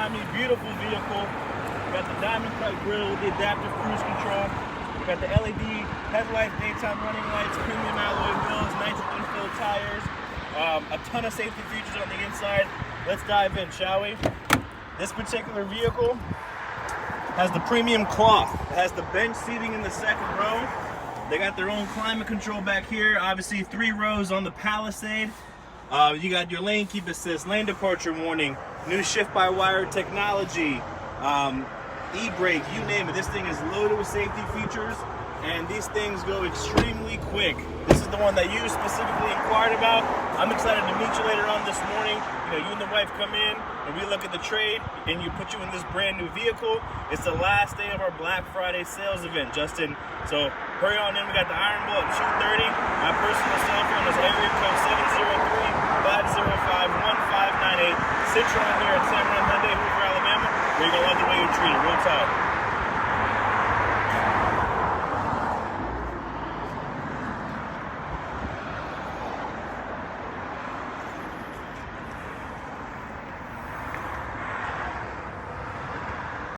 behind me, beautiful vehicle. We got the diamond cut grille with the adaptive cruise control. We got the LED headlights, daytime running lights, premium alloy wheels, nitrogen-filled tires. A ton of safety features on the inside. Let's dive in, shall we? This particular vehicle has the premium cloth. It has the bench seating in the second row. They got their own climate control back here. Obviously 3 rows on the Palisade. You got your lane keep assist, lane departure warning, new shift-by-wire technology, e-brake, you name it. This thing is loaded with safety features, and these things go extremely quick. This is the one that you specifically inquired about. I'm excited to meet you later on this morning. You and the wife come in, and we look at the trade, and you put you in this brand new vehicle. It's the last day of our Black Friday sales event, Justin. So hurry on in. We got the Iron Bowl at 2:30. My personal cell phone is area code 703-505-1598. Sit you on here at Tameron Hyundai, Hoover, Alabama, where you're going to love the way you're treated. Real talk.